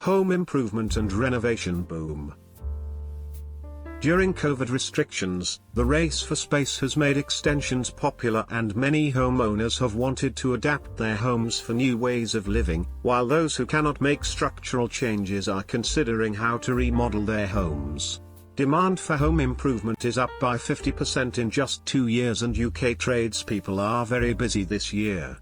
Home improvement and renovation boom. During COVID restrictions, the race for space has made extensions popular, and many homeowners have wanted to adapt their homes for new ways of living, while those who cannot make structural changes are considering how to remodel their homes. Demand for home improvement is up by 50% in just 2 years, and UK tradespeople are very busy this year.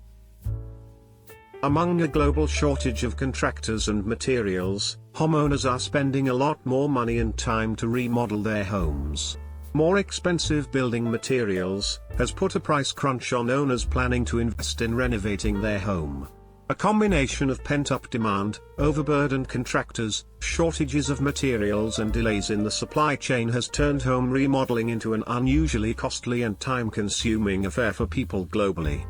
Among a global shortage of contractors and materials, homeowners are spending a lot more money and time to remodel their homes. More expensive building materials has put a price crunch on owners planning to invest in renovating their home. A combination of pent-up demand, overburdened contractors, shortages of materials and delays in the supply chain has turned home remodeling into an unusually costly and time-consuming affair for people globally.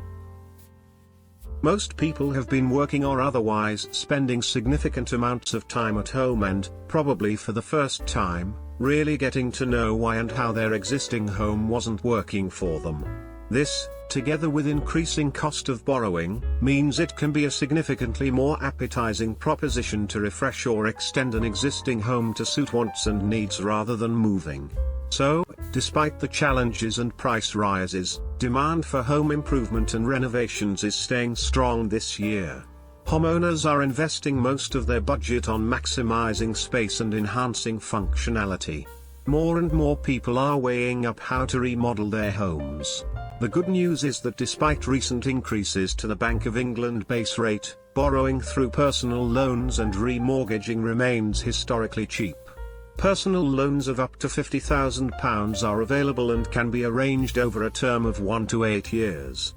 Most people have been working or otherwise spending significant amounts of time at home and, probably for the first time, really getting to know why and how their existing home wasn't working for them. This, together with increasing cost of borrowing, means it can be a significantly more appetizing proposition to refresh or extend an existing home to suit wants and needs rather than moving. So, despite the challenges and price rises, demand for home improvement and renovations is staying strong this year. Homeowners are investing most of their budget on maximizing space and enhancing functionality. More and more people are weighing up how to remodel their homes. The good news is that despite recent increases to the Bank of England base rate, borrowing through personal loans and remortgaging remains historically cheap. Personal loans of up to £50,000 are available and can be arranged over a term of 1 to 8 years.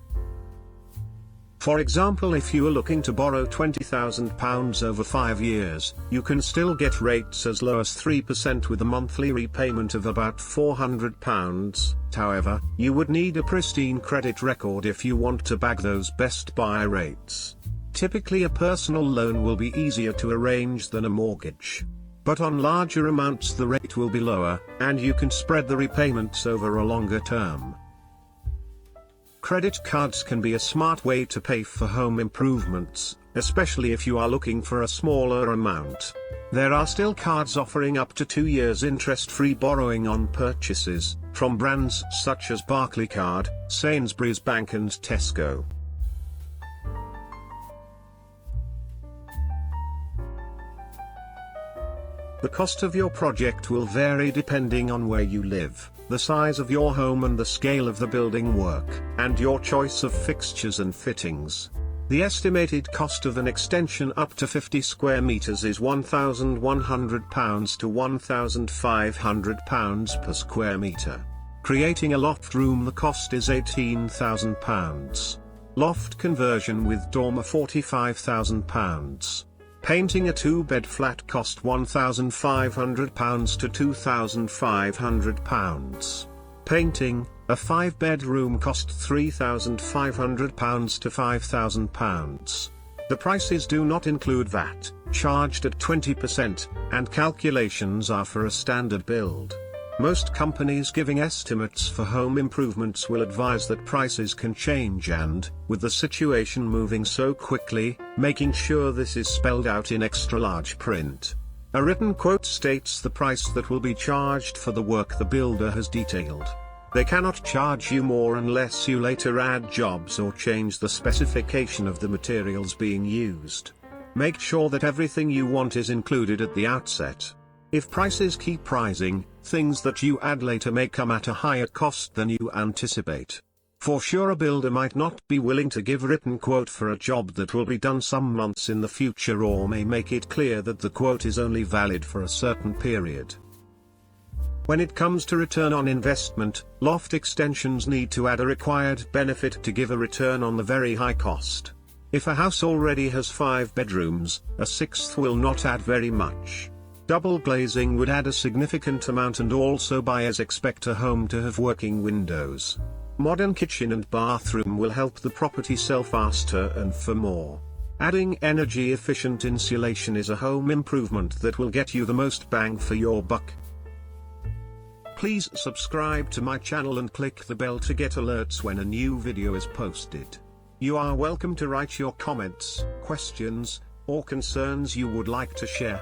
For example, if you are looking to borrow £20,000 over 5 years, you can still get rates as low as 3% with a monthly repayment of about £400. However, you would need a pristine credit record if you want to bag those best buy rates. Typically, a personal loan will be easier to arrange than a mortgage. But on larger amounts the rate will be lower, and you can spread the repayments over a longer term. Credit cards can be a smart way to pay for home improvements, especially if you are looking for a smaller amount. There are still cards offering up to 2 years interest-free borrowing on purchases, from brands such as Barclaycard, Sainsbury's Bank and Tesco. The cost of your project will vary depending on where you live, the size of your home and the scale of the building work, and your choice of fixtures and fittings. The estimated cost of an extension up to 50 square meters is £1,100 to £1,500 per square meter. Creating a loft room, the cost is £18,000. Loft conversion with dormer £45,000. Painting a 2-bed flat cost £1,500 to £2,500. Painting a 5-bedroom cost £3,500 to £5,000. The prices do not include VAT, charged at 20%, and calculations are for a standard build. Most companies giving estimates for home improvements will advise that prices can change and, with the situation moving so quickly, making sure this is spelled out in extra large print. A written quote states the price that will be charged for the work the builder has detailed. They cannot charge you more unless you later add jobs or change the specification of the materials being used. Make sure that everything you want is included at the outset. If prices keep rising, things that you add later may come at a higher cost than you anticipate. For sure, a builder might not be willing to give a written quote for a job that will be done some months in the future, or may make it clear that the quote is only valid for a certain period. When it comes to return on investment, loft extensions need to add a required benefit to give a return on the very high cost. If a house already has 5 bedrooms, a 6th will not add very much. Double glazing would add a significant amount, and also buyers expect a home to have working windows. Modern kitchen and bathroom will help the property sell faster and for more. Adding energy-efficient insulation is a home improvement that will get you the most bang for your buck. Please subscribe to my channel and click the bell to get alerts when a new video is posted. You are welcome to write your comments, questions, or concerns you would like to share,